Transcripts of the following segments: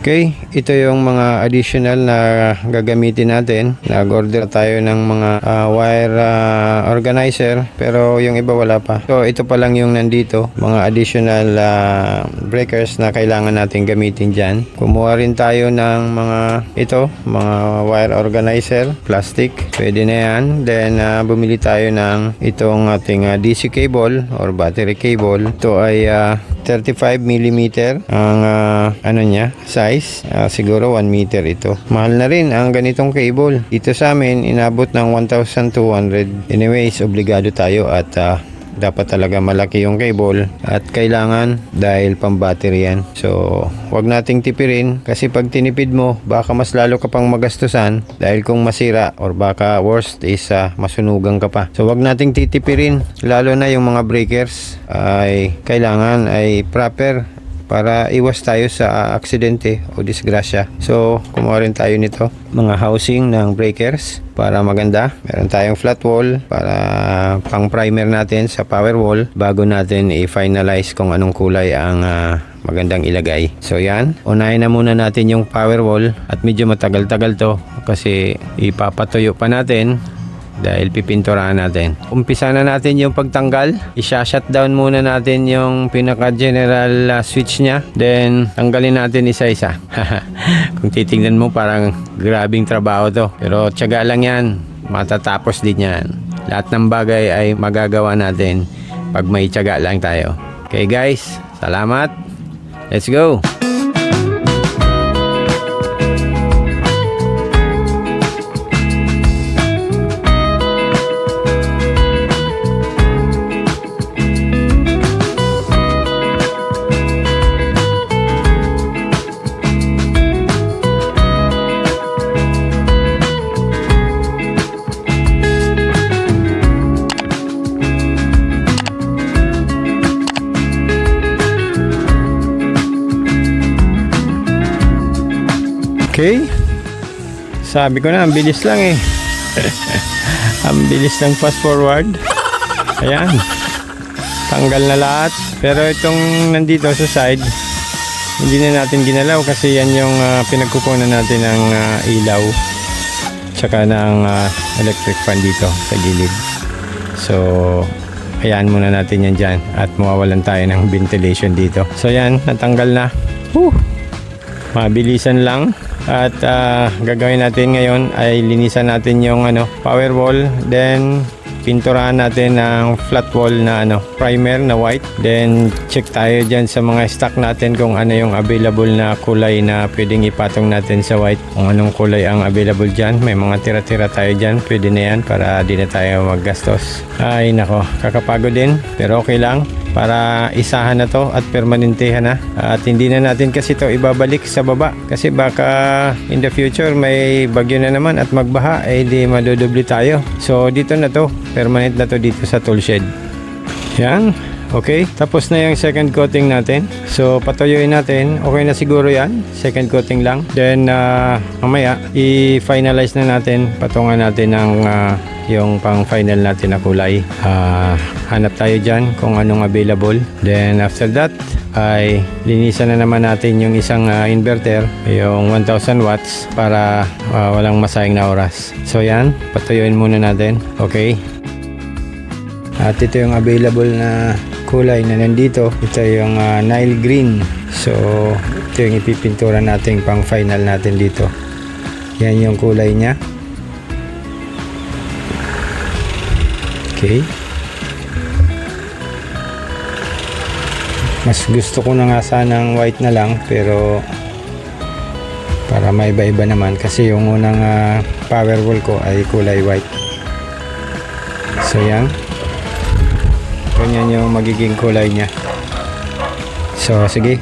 Okay, ito yung mga additional na gagamitin natin. Nag-order tayo ng mga wire organizer, pero yung iba wala pa. So ito pa lang yung nandito, mga additional breakers na kailangan natin gamitin dyan. Kumuha rin tayo ng mga wire organizer, plastic, pwede na yan. Then bumili tayo ng itong ating DC cable or battery cable. Ito ay 35mm ang size. Siguro 1 meter ito. Mahal na rin ang ganitong cable. Dito sa amin inabot ng 1,200. Anyways, obligado tayo at dapat talaga malaki yung cable at kailangan dahil pang battery yan. So wag nating tipirin kasi pag tinipid mo baka mas lalo ka pang magastusan dahil kung masira or baka worst is masunugan ka pa. So wag nating titipirin, lalo na yung mga breakers ay kailangan ay proper para iwas tayo sa aksidente o disgrasya. So kumuha rin tayo nito, mga housing ng breakers para maganda. Meron tayong flat wall para pang primer natin sa power wall bago natin i-finalize kung anong kulay ang magandang ilagay. So yan, unahin na muna natin yung power wall at medyo matagal-tagal to kasi ipapatuyo pa natin dahil pipinturahan natin. Umpisa na natin yung pagtanggal. I-shutdown muna natin yung pinaka general switch nya. Then tanggalin natin isa-isa. Kung titingnan mo parang grabing trabaho to. Pero tiyaga lang yan. Matatapos din yan. Lahat ng bagay ay magagawa natin pag may tiyaga lang tayo. Okay guys, salamat. Let's go! Okay, sabi ko na ang bilis lang eh. Ang bilis ng fast forward. Ayan, tanggal na lahat. Pero itong nandito sa side hindi na natin ginalaw kasi yan yung pinagkukunan natin ng ilaw tsaka ng electric fan dito sa gilid. So ayan muna natin yan dyan at mawawalan tayo ng ventilation dito. So yan, natanggal na. Mabilisan lang. At gagawin natin ngayon ay linisan natin yung power wall, then pinturahan natin ng flat wall na primer na white. Then check tayo dyan sa mga stock natin kung ano yung available na kulay na pwedeng ipatong natin sa white, kung anong kulay ang available dyan. May mga tira-tira tayo dyan, pwede na yan para di na tayo maggastos. Ay nako, kakapagod din pero okay lang para isahan na to at permanentehan na. At hindi na natin kasi to ibabalik sa baba kasi baka in the future may bagyo na naman at magbaha, di madodoble tayo. So dito na to, permanent na to dito sa tool shed. Yan, okay, tapos na yung second coating natin. So patuyuin natin, okay na siguro yan, second coating lang. Then mamaya i-finalize na natin, patungan natin ng yung pang final natin na kulay. Hanap tayo dyan kung anong available. Then after that ay linisan na naman natin yung isang inverter, yung 1000 watts para walang masayang na oras. So yan, patuyuin muna natin. Okay, at ito yung available na kulay na nandito. Ito yung Nile green. So ito yung ipipintura natin pang final natin dito. Yan yung kulay nya. Okay, mas gusto ko na nga sanang white na lang pero para maiba-iba naman kasi yung unang power wall ko ay kulay white. So yan, ganyan yung magiging kulay nya. So sige,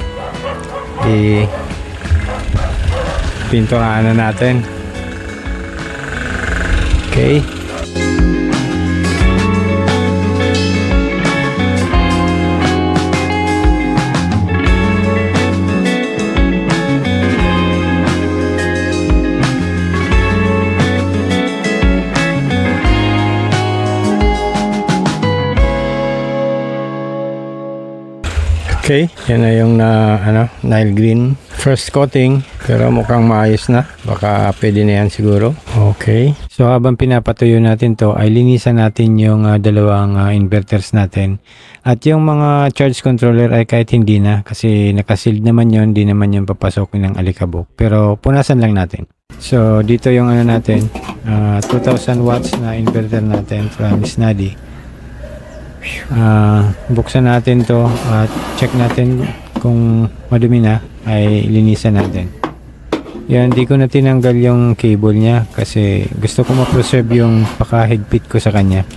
i-pinturahan na natin. Okay, okay, yan na yung Nile green first coating, pero mukhang maayos na. Baka pwede na yan siguro. Okay. So habang pinapatuyo natin to, ay linisan natin yung dalawang inverters natin. At yung mga charge controller ay kahit hindi na, kasi nakasealed naman yon, di naman yung papasok ng alikabok. Pero punasan lang natin. So dito yung ano natin, 2000 watts na inverter natin from Snadi. Buksan natin to at check natin kung madumi na, ay linisan natin. Yan, di ko na tinanggal yung cable niya kasi gusto ko ma-preserve yung pakahigpit ko sa kanya.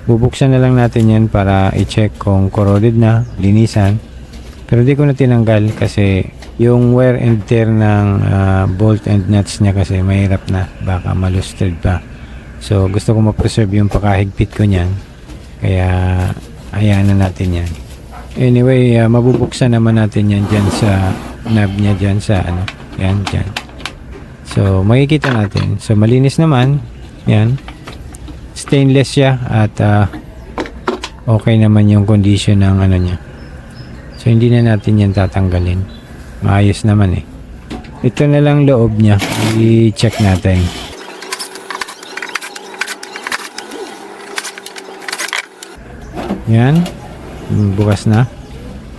Bubuksan na lang natin yan para i-check kung corroded na, linisan. Pero di ko na tinanggal kasi yung wear and tear ng bolt and nuts niya kasi mahirap na, baka malusted pa. So gusto ko ma-preserve yung pakahigpit ko niyan, kaya hayaan na natin yan. Anyway, mabubuksan naman natin yan dyan sa knob niya, dyan sa ano, yan, dyan. So makikita natin. So malinis naman, yan. Stainless siya at okay naman yung condition ng ano niya. So hindi na natin yan tatanggalin. Maayos naman eh. Ito na lang loob niya, i-check natin. Yan, bukas na.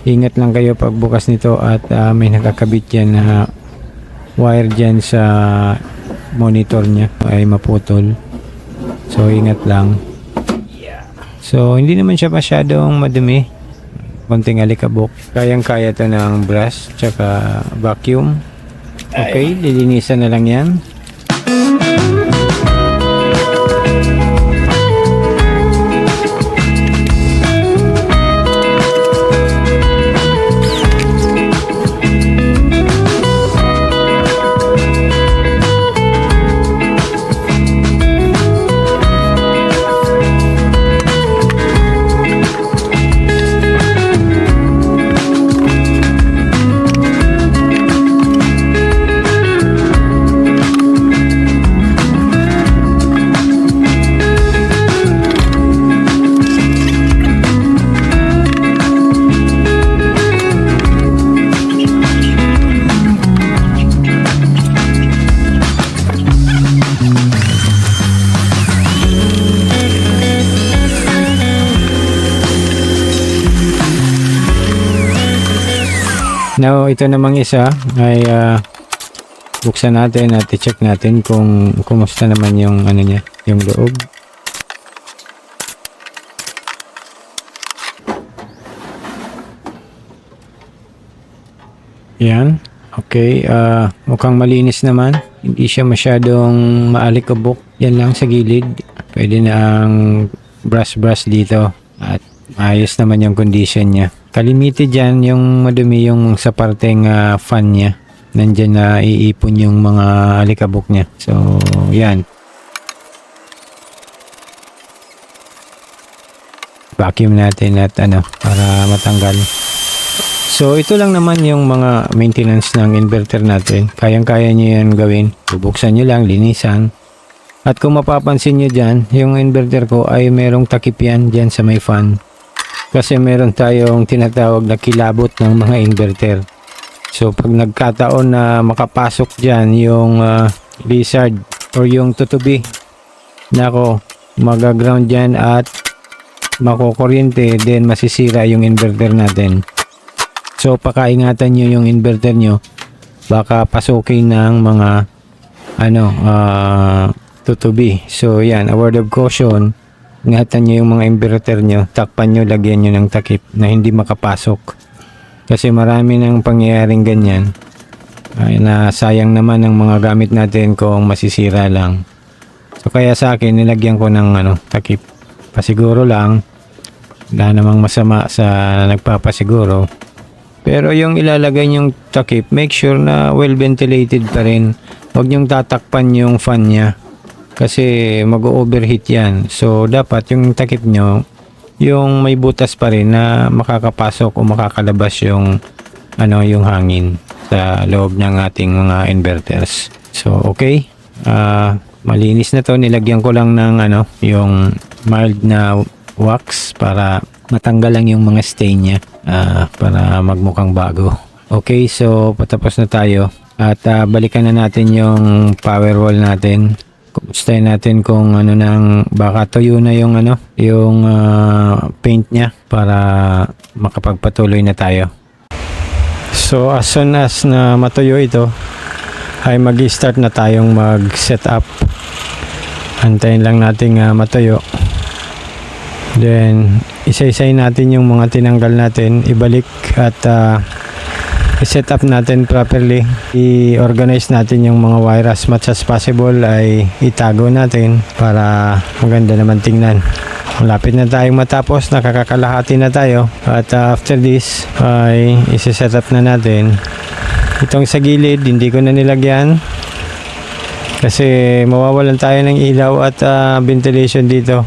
Ingat lang kayo pag bukas nito at may nakakabit yan na wire dyan sa monitor nya ay maputol. So ingat lang. So hindi naman siya masyadong madumi, konting alikabok. Kayang kaya to ng brush tsaka vacuum. Okay, lilinisan na lang yan. Now, ito namang isa ay buksan natin at i-check natin kung kumusta naman yung ano niya, yung loob. Yan. Okay, mukhang malinis naman. Hindi siya masyadong maalikabok. Yan lang sa gilid. Pwede na ang brush dito at ayos naman yung condition niya. Kalimited dyan yung madumi yung sa parteng fan niya. Nandyan na iipon yung mga alikabok niya. So, yan. Vacuum natin at ano, para matanggal. So, ito lang naman yung mga maintenance ng inverter natin. Kayang-kaya nyo yan gawin. Bubuksan nyo lang, linisan. At kung mapapansin nyo dyan, yung inverter ko ay merong takip yan dyan sa may fan. Kasi meron tayong tinatawag na kilabot ng mga inverter. So pag nagkataon na makapasok dyan yung lizard or yung tutubi, nako, magaground dyan at makukuryente, then masisira yung inverter natin. So pakaingatan nyo yung inverter nyo, baka pasukin ng mga tutubi. So yan, a word of caution. Ingatan nyo yung mga inverter nyo, takpan nyo, lagyan nyo ng takip na hindi makapasok. Kasi marami nang pangyayaring ganyan. Na sayang naman ng mga gamit natin kung masisira lang. So kaya sa akin, nilagyan ko ng takip. Pasiguro lang, wala namang masama sa nagpapasiguro. Pero yung ilalagay nyong takip, make sure na well ventilated pa rin. Huwag nyong tatakpan yung fan nya. Kasi mag-overheat yan. So dapat yung takip nyo, yung may butas pa rin na makakapasok o makakalabas yung yung hangin sa loob ng ating mga inverters. So okay, malinis na to. Nilagyan ko lang ng yung mild na wax para matanggal lang yung mga stain niya, para magmukhang bago. Okay, so patapos na tayo at balikan na natin yung power wall natin. Kumustahin natin kung ano nang baka tuyo na yung yung paint niya para makapagpatuloy na tayo. So as soon as na matuyo ito ay mag-start na tayong mag-set up. Antayin lang nating matuyo. Then isa-isay natin yung mga tinanggal natin, ibalik at i-set up natin properly. I-organize natin yung mga wire as much as possible, ay itago natin para maganda naman tingnan. Malapit na tayong matapos, nakakakalahati na tayo. At after this ay isi-set up na natin. Itong sa gilid hindi ko na nilagyan kasi mawawalan tayo ng ilaw at ventilation dito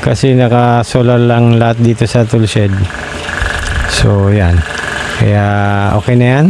kasi naka solar lang lahat dito sa tool shed. So yan, kaya okay na yan.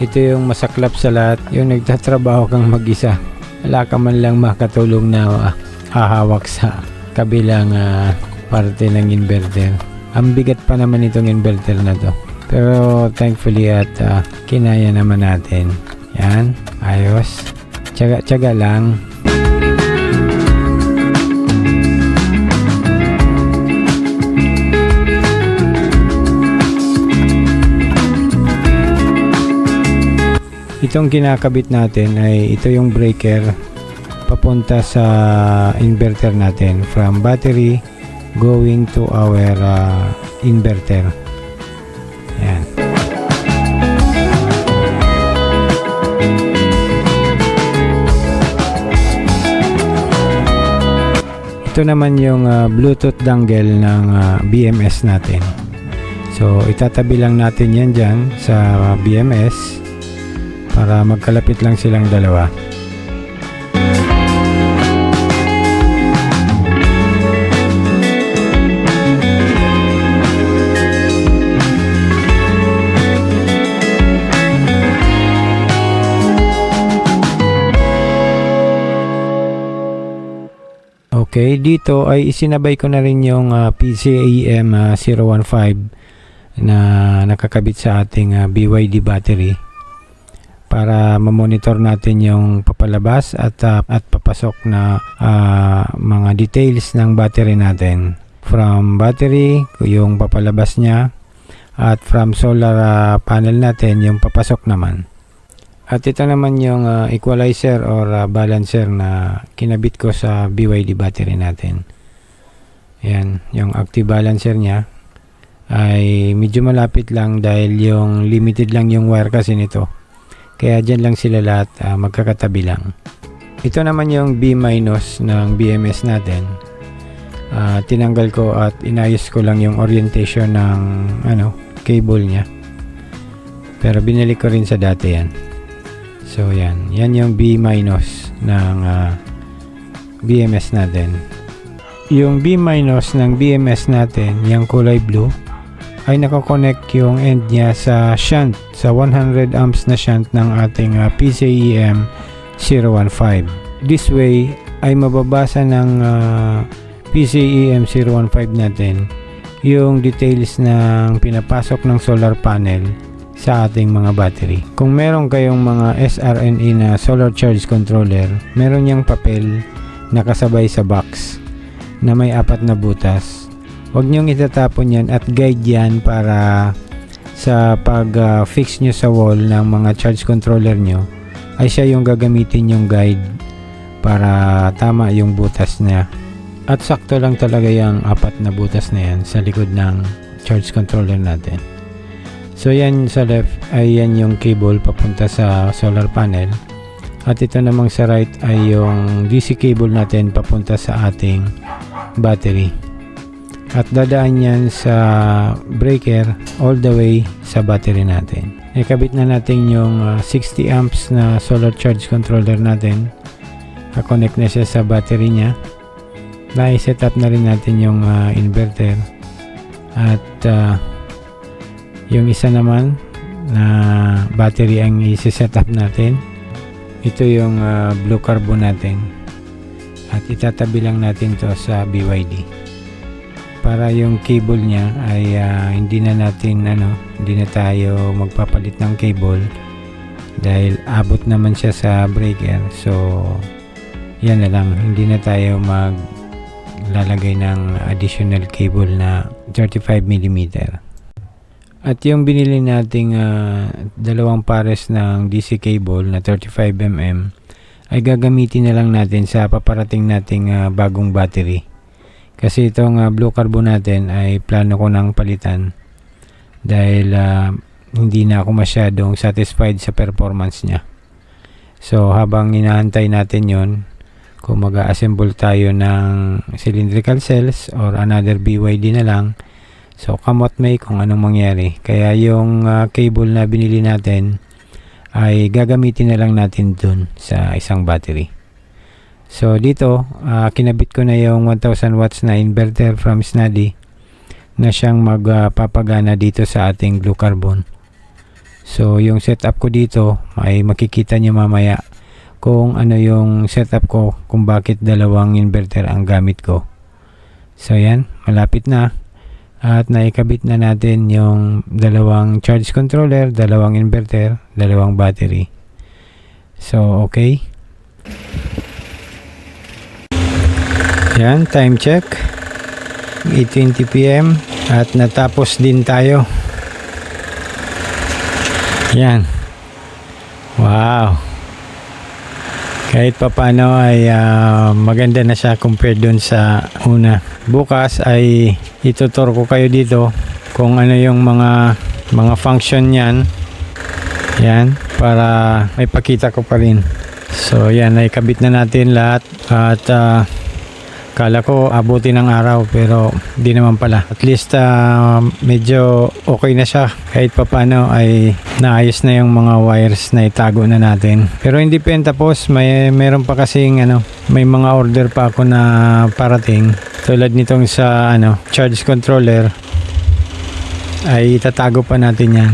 Ito yung masaklap sa lahat, yung nagtatrabaho kang mag-isa. Wala ka man lang makatulong na hahawak sa kabilang parte ng inverter. Ang bigat pa naman itong inverter na to. Pero thankfully at kinaya naman natin. Yan, ayos. Tiyaga-tiyaga lang. Itong kinakabit natin ay ito yung breaker papunta sa inverter natin from battery going to our inverter. Yan. Ito naman yung Bluetooth dongle ng BMS natin. So itatabi lang natin yan dyan sa BMS para magkalapit lang silang dalawa. Okay, dito ay isinabay ko na rin yung PCAM 015 na nakakabit sa ating BYD battery, para mamonitor natin yung papalabas at papasok na mga details ng battery natin. From battery, yung papalabas niya, at from solar panel natin, yung papasok naman. At ito naman yung equalizer or balancer na kinabit ko sa BYD battery natin. Yan, yung active balancer niya ay medyo malapit lang dahil yung limited lang yung wire kasi nito. Kaya dyan lang sila lahat magkakatabi lang. Ito naman yung B- ng BMS natin. Tinanggal ko at inayos ko lang yung orientation ng cable niya. Pero binalik ko rin sa dati yan. So yan yung B- ng BMS natin. yung B- ng BMS natin, yung kulay blue, ay nakakonect yung end niya sa shunt, sa 100 amps na shunt ng ating PCEM 015. This way ay mababasa ng PCEM 015 natin yung details ng pinapasok ng solar panel sa ating mga battery. Kung meron kayong mga SRNE na solar charge controller, meron yang papel nakasabay sa box na may 4 na butas. Huwag nyong itatapon yan at guide yan para sa pag-fix nyo sa wall ng mga charge controller nyo ay siya yung gagamitin yung guide para tama yung butas niya. At sakto lang talaga yung 4 na butas na yan sa likod ng charge controller natin. So yan sa left ay yan yung cable papunta sa solar panel. At ito namang sa right ay yung DC cable natin papunta sa ating battery. At dadaan yan sa breaker all the way sa battery natin. Ikabit na natin yung 60 amps na solar charge controller natin. Connect na siya sa battery niya. Na-set up na rin natin yung inverter. At yung isa naman na battery ang i-set up natin. Ito yung blue carbon natin. At itatabi lang natin to sa BYD. Para yung cable niya ay hindi na tayo magpapalit ng cable dahil abot naman siya sa breaker. So yan na lang, hindi na tayo maglalagay ng additional cable na 35mm. At yung binili nating dalawang pares ng DC cable na 35mm ay gagamitin na lang natin sa paparating nating bagong battery. Kasi itong blue carbon natin ay plano ko nang palitan dahil hindi na ako masyadong satisfied sa performance niya. So habang inaantay natin yon, kung mag-assemble tayo ng cylindrical cells or another BYD na lang, so kamot may kung anong mangyari. Kaya yung cable na binili natin ay gagamitin na lang natin dun sa isang battery. So dito, kinabit ko na yung 1000 watts na inverter from Snady na siyang magpapagana dito sa ating blue carbon. So yung setup ko dito ay makikita nyo mamaya kung ano yung setup ko, kung bakit dalawang inverter ang gamit ko. So yan, malapit na. At naikabit na natin yung dalawang charge controller, dalawang inverter, dalawang battery. So okay. Yan, time check 8:20 PM at natapos din tayo. Yan, wow, kahit papano ay maganda na siya compared dun sa una. Bukas ay itutur ko kayo dito kung ano yung mga function yan, yan, para may pakita ko pa rin. So yan, ay kabit na natin lahat at kala ko abuti ng araw pero di naman pala. At least medyo okay na siya. Kahit papano ay naayos na yung mga wires na itago na natin. Pero hindi pa tapos. Meron pa kasing may mga order pa ako na parating. Tulad nitong sa charge controller ay itatago pa natin yan.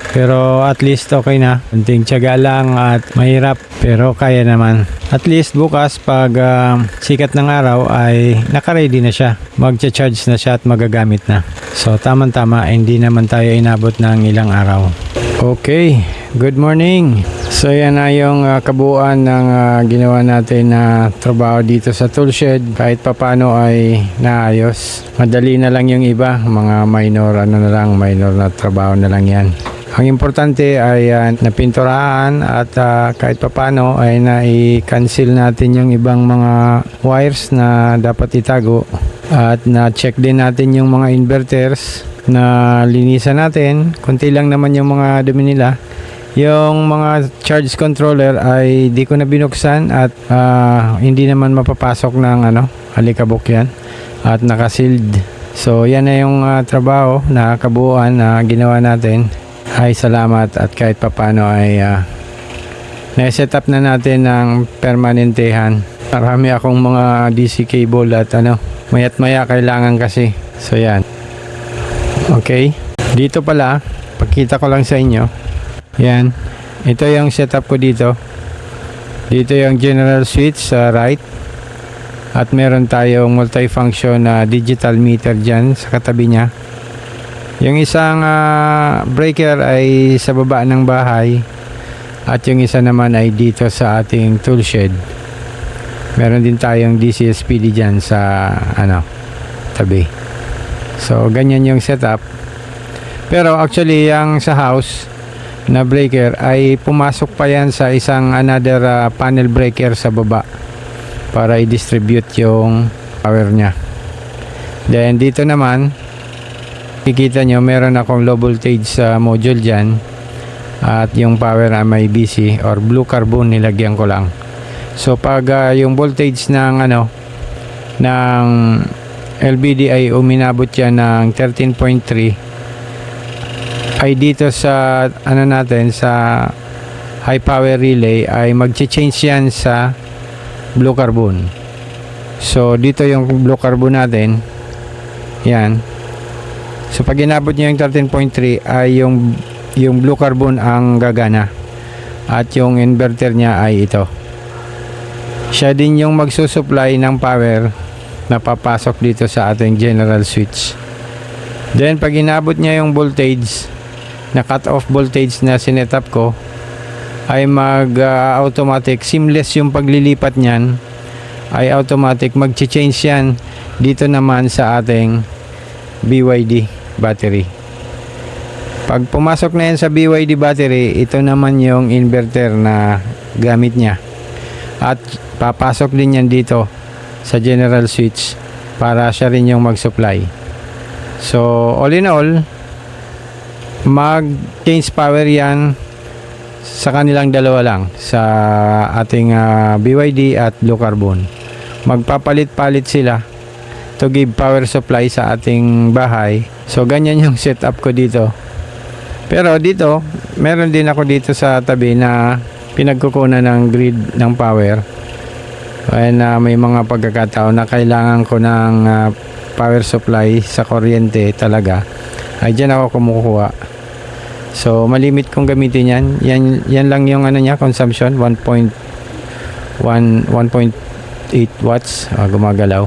Pero at least okay na. Kunting tiyaga lang at mahirap pero kaya naman. At least bukas pag sikat ng araw ay naka-ready na siya. Magcha-charge na siya at magagamit na. So tamang-tama, hindi naman tayo inabot ng ilang araw. Okay, good morning. So yan na yung kabuuan ng ginawa natin na trabaho dito sa toolshed. Kahit papano ay naayos. Madali na lang yung iba, mga minor minor na trabaho na lang yan. Ang importante ay napinturahan at kahit papano ay na-cancel natin yung ibang mga wires na dapat itago at na-check din natin yung mga inverters na linisan natin. Kunti lang naman yung mga dumi nila. Yung mga charge controller ay di ko na binuksan at hindi naman mapapasok ng alikabok yan at naka-sealed. So yan na yung trabaho na kabuuan na ginawa natin. Ay salamat at kahit papano ay na-set up na natin ng permanentehan Marami akong mga DC cable at mayat maya kailangan kasi. So yan. Okay. Dito pala, pakita ko lang sa inyo. Yan. Ito yung setup ko dito. Dito yung general switch sa right. At meron tayong multifunction na digital meter dyan sa katabi niya. Yung isang breaker ay sa baba ng bahay. At yung isa naman ay dito sa ating tool shed. Meron din tayong DCSPD dyan sa tabi. So ganyan yung setup. Pero actually yung sa house na breaker ay pumasok pa yan sa isang another panel breaker sa baba para i-distribute yung power nya. Then dito naman kikita nyo meron akong low voltage module dyan at yung power ay may BC or blue carbon nilagyan ko lang. So pag yung voltage ng ng LBD ay uminabot yan ng 13.3 ay dito sa natin sa high power relay ay mag-change yan sa blue carbon. So dito yung blue carbon natin yan. So pag inabot niya yung 13.3 ay yung blue carbon ang gagana at yung inverter niya ay ito. Siya din yung magsusupply ng power na papasok dito sa ating general switch. Then pag inabot niya yung voltage na cut off voltage na sinetup ko ay automatic seamless yung paglilipat niyan ay automatic mag-change yan dito naman sa ating BYD battery. Pag pumasok na yan sa BYD battery, ito naman yung inverter na gamit niya at papasok din yan dito sa general switch para siya rin yung mag-supply. So all in all, mag-change power yan sa kanilang dalawa lang, sa ating BYD at blue carbon. Magpapalit-palit sila to give power supply sa ating bahay. So ganyan yung setup ko dito. Pero dito meron din ako dito sa tabi na pinagkukunan ng grid ng power. And may mga pagkakataon na kailangan ko ng power supply sa kuryente talaga, ay dyan ako kumukuha. So malimit kong gamitin yan lang yung niya consumption 1.8 watts gumagalaw.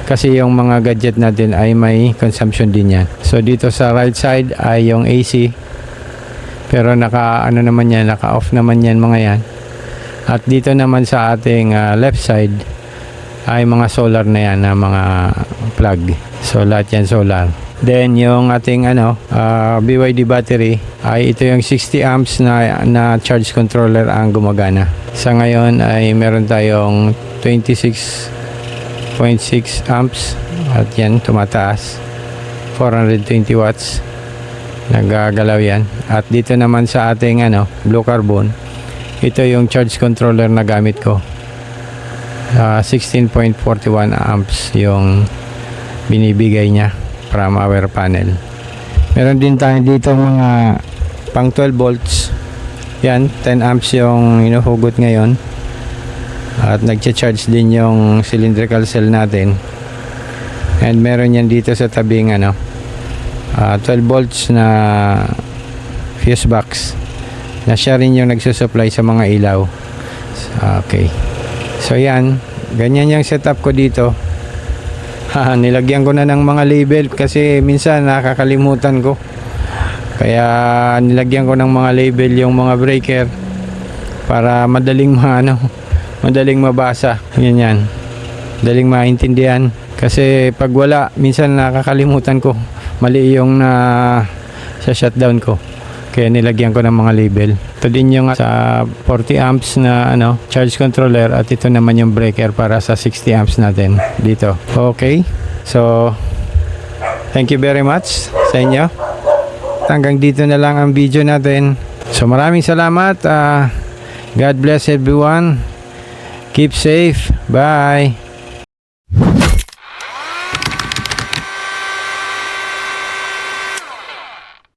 Kasi yung mga gadget natin ay may consumption din yan. So dito sa right side ay yung AC. Pero naka off naman yan mga yan. At dito naman sa ating left side ay mga solar na yan na mga plug. So lahat yan solar. Then yung ating BYD battery ay ito yung 60 amps na charge controller ang gumagana. Sa ngayon ay meron tayong 26.6 amps at yan tumataas 420 watts nagagalaw yan. At dito naman sa ating blue carbon, ito yung charge controller na gamit ko. 16.41 amps yung binibigay niya from our panel. Meron din tayo dito mga pang 12 volts yan, 10 amps yung hinuhugot ngayon. At nagcha-charge din yung cylindrical cell natin. And meron yan dito sa tabing 12 volts na fuse box na siya rin yung nagsusupply sa mga ilaw. Okay. So yan, ganyan yung setup ko dito. Nilagyan ko na ng mga label kasi minsan nakakalimutan ko. Kaya nilagyan ko ng mga label yung mga breaker para madaling madaling mabasa. Yan. Madaling maintindihan. Kasi pag wala, minsan nakakalimutan ko. Mali yung sa shutdown ko. Kaya nilagyan ko ng mga label. Ito din yung sa 40 amps na charge controller at ito naman yung breaker para sa 60 amps natin dito. Okay. So thank you very much sa inyo. Hanggang dito na lang ang video natin. So maraming salamat. God bless everyone. Keep safe. Bye.